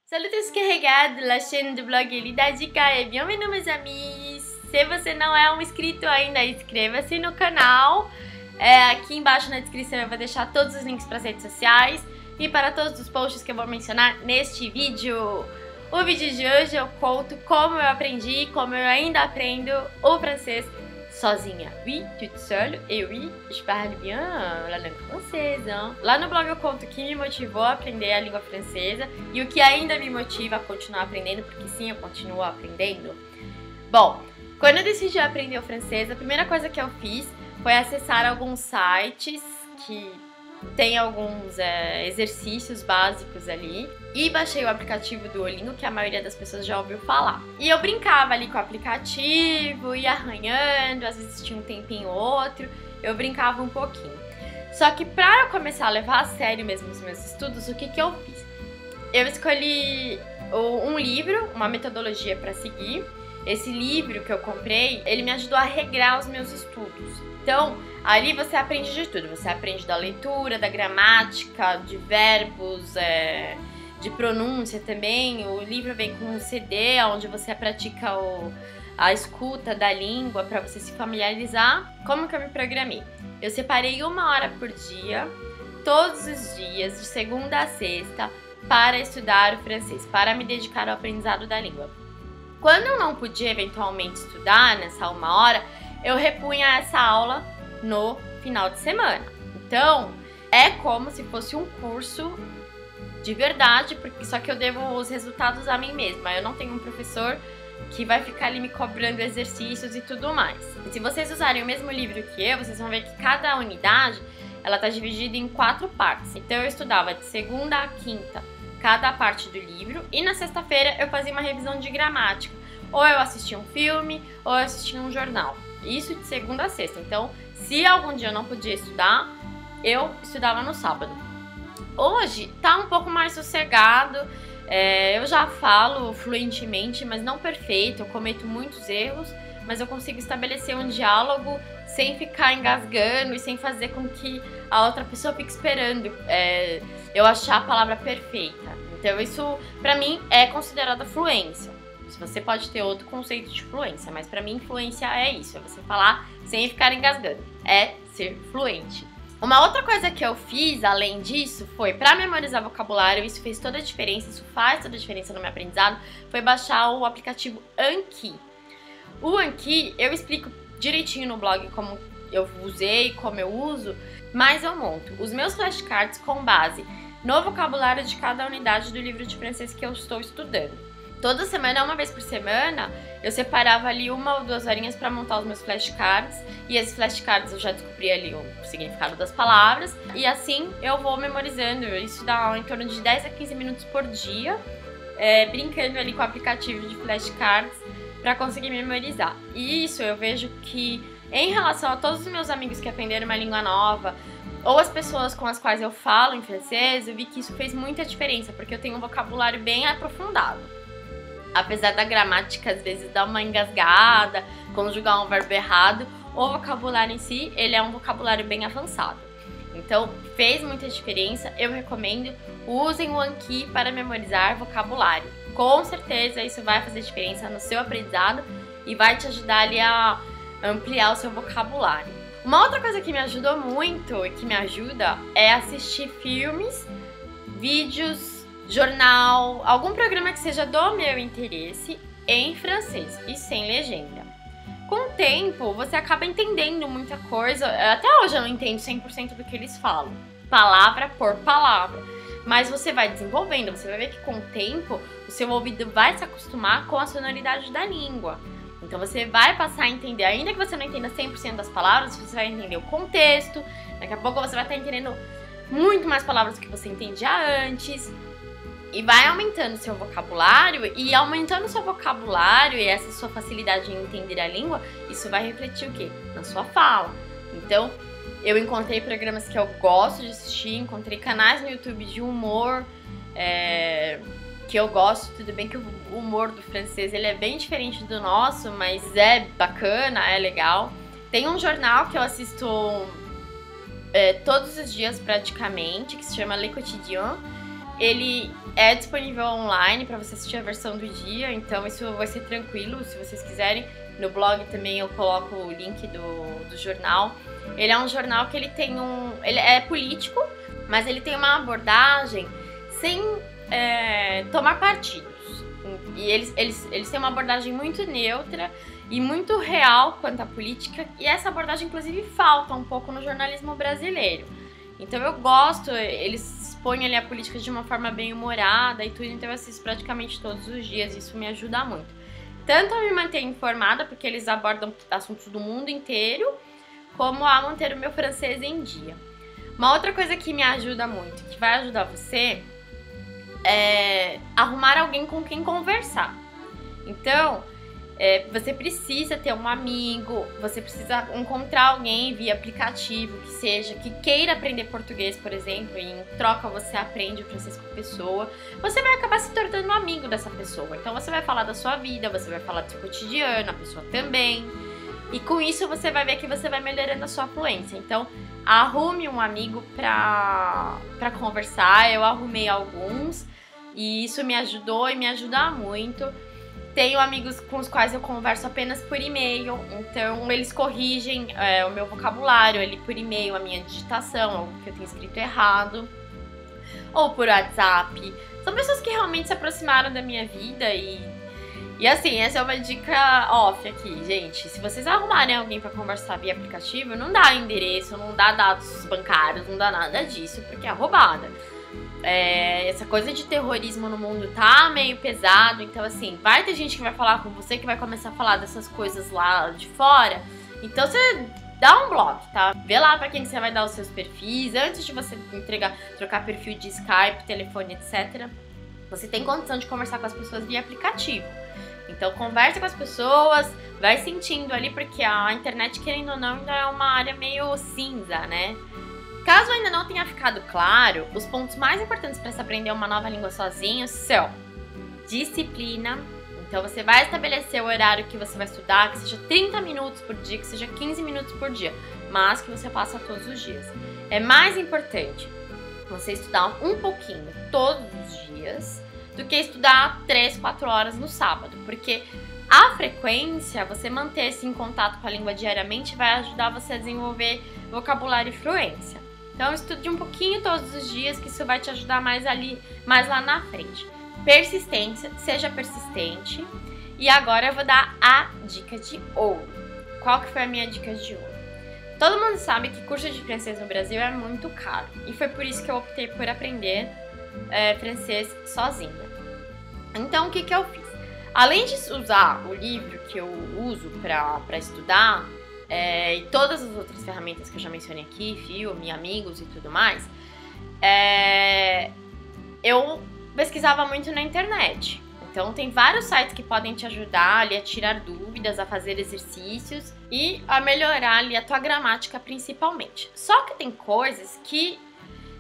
Salut descarregado, la chaîne do blog Elida Dica e bienvenue meus amis! Se você não é um inscrito ainda, inscreva-se no canal. Aqui embaixo na descrição eu vou deixar todos os links para as redes sociais e para todos os posts que eu vou mencionar neste vídeo. O vídeo de hoje eu conto como eu aprendi, como eu ainda aprendo o francês sozinha. Oui, toute seule, et oui, je parle bien la langue française. Lá no blog eu conto o que me motivou a aprender a língua francesa e o que ainda me motiva a continuar aprendendo, porque sim, eu continuo aprendendo. Bom, quando eu decidi aprender o francês, a primeira coisa que eu fiz foi acessar alguns sites que tem alguns exercícios básicos ali e baixei o aplicativo do Duolingo, que a maioria das pessoas já ouviu falar. E eu brincava ali com o aplicativo, ia arranhando, às vezes tinha um tempinho ou outro, eu brincava um pouquinho. Só que pra eu começar a levar a sério mesmo os meus estudos, o que eu fiz? Eu escolhi um livro, uma metodologia para seguir. Esse livro que eu comprei, ele me ajudou a regrar os meus estudos. Então, ali você aprende de tudo. Você aprende da leitura, da gramática, de verbos, de pronúncia também. O livro vem com um CD, onde você pratica a escuta da língua para você se familiarizar. Como que eu me programei? Eu separei 1 hora por dia, todos os dias, de segunda a sexta, para estudar o francês, para me dedicar ao aprendizado da língua. Quando eu não podia eventualmente estudar nessa 1 hora, eu repunha essa aula no final de semana. Então, é como se fosse um curso de verdade, porque só que eu devo os resultados a mim mesma. Eu não tenho um professor que vai ficar ali me cobrando exercícios e tudo mais. E se vocês usarem o mesmo livro que eu, vocês vão ver que cada unidade, ela tá dividida em 4 partes. Então, eu estudava de segunda a quinta cada parte do livro, e na sexta-feira eu fazia uma revisão de gramática. Ou eu assistia um filme, ou eu assistia um jornal. Isso de segunda a sexta. Então, se algum dia eu não podia estudar, eu estudava no sábado. Hoje tá um pouco mais sossegado, eu já falo fluentemente, mas não perfeito, eu cometo muitos erros, mas eu consigo estabelecer um diálogo sem ficar engasgando e sem fazer com que a outra pessoa fique esperando eu achar a palavra perfeita. Então isso, pra mim, é considerada fluência. Você pode ter outro conceito de fluência, mas pra mim fluência é isso, é você falar sem ficar engasgando, é ser fluente. Uma outra coisa que eu fiz, além disso, foi pra memorizar vocabulário, isso fez toda a diferença, isso faz toda a diferença no meu aprendizado, foi baixar o aplicativo Anki. O Anki, eu explico direitinho no blog como eu usei, como eu uso, mas eu monto os meus flashcards com base no vocabulário de cada unidade do livro de francês que eu estou estudando. Toda semana, 1 vez por semana, eu separava ali 1 ou 2 horinhas para montar os meus flashcards. E esses flashcards eu já descobri ali o significado das palavras. E assim eu vou memorizando. Isso dá em torno de 10 a 15 minutos por dia, brincando ali com o aplicativo de flashcards para conseguir memorizar. E isso eu vejo que, em relação a todos os meus amigos que aprenderam uma língua nova, ou as pessoas com as quais eu falo em francês, eu vi que isso fez muita diferença, porque eu tenho um vocabulário bem aprofundado. Apesar da gramática às vezes dar uma engasgada, conjugar um verbo errado, o vocabulário em si, ele é um vocabulário bem avançado. Então, fez muita diferença, eu recomendo, usem o Anki para memorizar vocabulário. Com certeza isso vai fazer diferença no seu aprendizado e vai te ajudar ali a ampliar o seu vocabulário. Uma outra coisa que me ajudou muito e que me ajuda é assistir filmes, vídeos, jornal, algum programa que seja do meu interesse em francês e sem legenda. Com o tempo, você acaba entendendo muita coisa. Até hoje eu não entendo 100% do que eles falam, palavra por palavra. Mas você vai desenvolvendo, você vai ver que com o tempo o seu ouvido vai se acostumar com a sonoridade da língua. Então você vai passar a entender, ainda que você não entenda 100% das palavras, você vai entender o contexto. Daqui a pouco você vai estar entendendo muito mais palavras do que você entendia antes. E vai aumentando seu vocabulário, e aumentando seu vocabulário e essa sua facilidade em entender a língua, isso vai refletir o quê? Na sua fala. Então, eu encontrei programas que eu gosto de assistir, encontrei canais no YouTube de humor que eu gosto. Tudo bem que o humor do francês ele é bem diferente do nosso, mas é bacana, é legal. Tem um jornal que eu assisto todos os dias praticamente, que se chama Le Quotidien. ele é disponível online para você assistir a versão do dia, então isso vai ser tranquilo se vocês quiserem. No blog também eu coloco o link do jornal. Ele é um jornal que ele é político, mas ele tem uma abordagem sem tomar partidos. E eles têm uma abordagem muito neutra e muito real quanto à política, e essa abordagem inclusive falta um pouco no jornalismo brasileiro. Então eu gosto, eles expõem ali a política de uma forma bem humorada e tudo, então eu assisto praticamente todos os dias, isso me ajuda muito. Tanto a me manter informada, porque eles abordam assuntos do mundo inteiro, como a manter o meu francês em dia. Uma outra coisa que me ajuda muito, que vai ajudar você, é arrumar alguém com quem conversar. Então, você precisa ter um amigo, você precisa encontrar alguém via aplicativo que queira aprender português, por exemplo, e em troca você aprende o francês com a pessoa. Você vai acabar se tornando um amigo dessa pessoa. Então você vai falar da sua vida, você vai falar do seu cotidiano, a pessoa também. E com isso você vai ver que você vai melhorando a sua fluência. Então arrume um amigo pra conversar. Eu arrumei alguns e isso me ajudou e me ajuda muito. Tenho amigos com os quais eu converso apenas por e-mail, então eles corrigem o meu vocabulário ali por e-mail, a minha digitação, algo que eu tenho escrito errado, ou por WhatsApp. São pessoas que realmente se aproximaram da minha vida e assim, essa é uma dica off aqui, gente. Se vocês arrumarem alguém pra conversar via aplicativo, não dá endereço, não dá dados bancários, não dá nada disso, porque é roubada. Essa coisa de terrorismo no mundo tá meio pesado, então assim, vai ter gente que vai falar com você, que vai começar a falar dessas coisas lá de fora, então você dá um bloco, tá? Vê lá pra quem você vai dar os seus perfis, antes de você trocar perfil de Skype, telefone, etc. Você tem condição de conversar com as pessoas via aplicativo. Então conversa com as pessoas, vai sentindo ali, porque a internet, querendo ou não, ainda é uma área meio cinza, né? Caso ainda não tenha ficado claro, os pontos mais importantes para se aprender uma nova língua sozinho são disciplina. Então você vai estabelecer o horário que você vai estudar, que seja 30 minutos por dia, que seja 15 minutos por dia, mas que você faça todos os dias. É mais importante você estudar um pouquinho todos os dias do que estudar 3, 4 horas no sábado, porque a frequência, você manter-se em contato com a língua diariamente, vai ajudar você a desenvolver vocabulário e fluência. Então estude um pouquinho todos os dias, que isso vai te ajudar mais lá na frente. Persistência, seja persistente. E agora eu vou dar a dica de ouro. Qual que foi a minha dica de ouro? Todo mundo sabe que curso de francês no Brasil é muito caro. E foi por isso que eu optei por aprender francês sozinha. Então o que eu fiz? Além de usar o livro que eu uso para estudar, e todas as outras ferramentas que eu já mencionei aqui, filme, amigos e tudo mais, eu pesquisava muito na internet. Então tem vários sites que podem te ajudar ali a tirar dúvidas, a fazer exercícios e a melhorar ali a tua gramática principalmente. Só que tem coisas que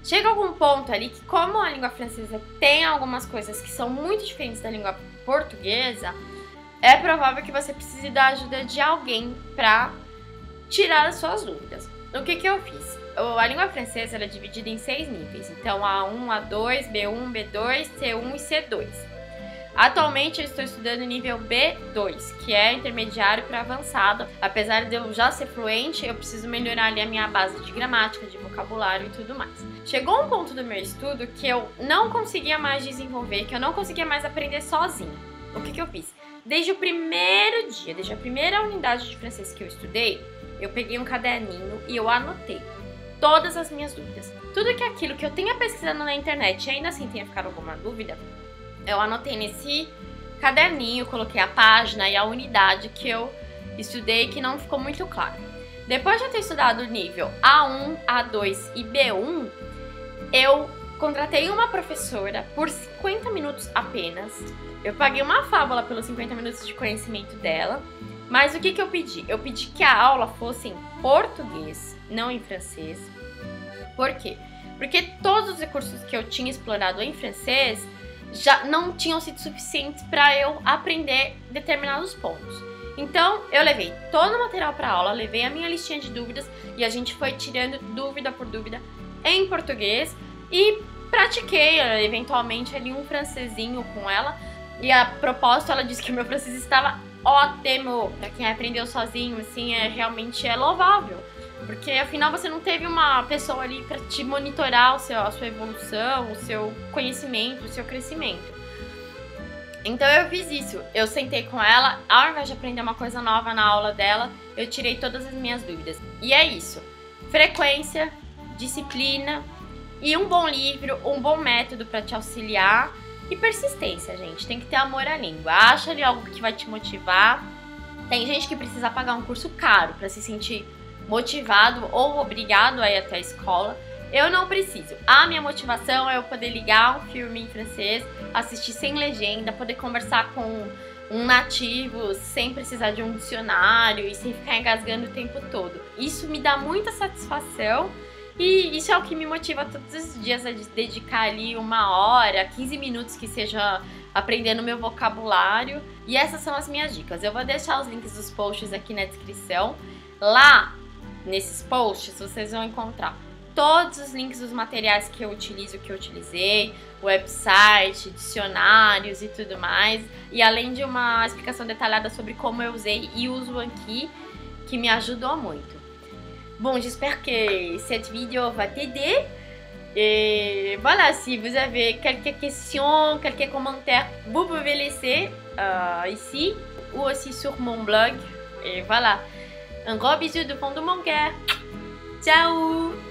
chega a algum ponto ali que, como a língua francesa tem algumas coisas que são muito diferentes da língua portuguesa, é provável que você precise da ajuda de alguém para tirar as suas dúvidas. O que eu fiz? A língua francesa ela é dividida em 6 níveis. Então, A1, A2, B1, B2, C1 e C2. Atualmente eu estou estudando nível B2, que é intermediário para avançado. Apesar de eu já ser fluente, eu preciso melhorar ali a minha base de gramática, de vocabulário e tudo mais. Chegou um ponto do meu estudo que eu não conseguia mais desenvolver, que eu não conseguia mais aprender sozinha. O que eu fiz? Desde o primeiro dia, desde a primeira unidade de francês que eu estudei, eu peguei um caderninho e eu anotei todas as minhas dúvidas. Tudo que aquilo que eu tenha pesquisado na internet e ainda assim tenha ficado alguma dúvida, eu anotei nesse caderninho, coloquei a página e a unidade que eu estudei que não ficou muito claro. Depois de eu ter estudado o nível A1, A2 e B1, eu contratei uma professora por 50 minutos apenas. Eu paguei uma fábula pelos 50 minutos de conhecimento dela. Mas o que eu pedi? Eu pedi que a aula fosse em português, não em francês. Por quê? Porque todos os recursos que eu tinha explorado em francês já não tinham sido suficientes para eu aprender determinados pontos. Então, eu levei todo o material para aula, levei a minha listinha de dúvidas e a gente foi tirando dúvida por dúvida em português. E pratiquei eventualmente ali um francesinho com ela. E a propósito, ela disse que o meu francês estava ótimo. Pra quem aprendeu sozinho, assim, realmente é louvável. Porque afinal você não teve uma pessoa ali pra te monitorar a sua evolução, o seu conhecimento, o seu crescimento. Então eu fiz isso, eu sentei com ela, ao invés de aprender uma coisa nova na aula dela, eu tirei todas as minhas dúvidas. E é isso, frequência, disciplina e um bom livro, um bom método para te auxiliar e persistência, gente. Tem que ter amor à língua, acha ali algo que vai te motivar. Tem gente que precisa pagar um curso caro para se sentir motivado ou obrigado a ir até a escola. Eu não preciso. A minha motivação é eu poder ligar um filme em francês, assistir sem legenda, poder conversar com um nativo sem precisar de um dicionário e sem ficar engasgando o tempo todo. Isso me dá muita satisfação e isso é o que me motiva todos os dias a dedicar ali 1 hora, 15 minutos que seja aprendendo meu vocabulário. E essas são as minhas dicas. Eu vou deixar os links dos posts aqui na descrição. Lá, nesses posts, vocês vão encontrar todos os links dos materiais que eu utilizo, que eu utilizei, website, dicionários e tudo mais. E além de uma explicação detalhada sobre como eu usei e uso o Anki, que me ajudou muito. Bon, j'espère que cette vidéo va t'aider. Et voilà, si vous avez quelques questions, quelques commentaires, vous pouvez laisser ici ou aussi sur mon blog. Et voilà, un gros bisou du fond de mon cœur. Ciao!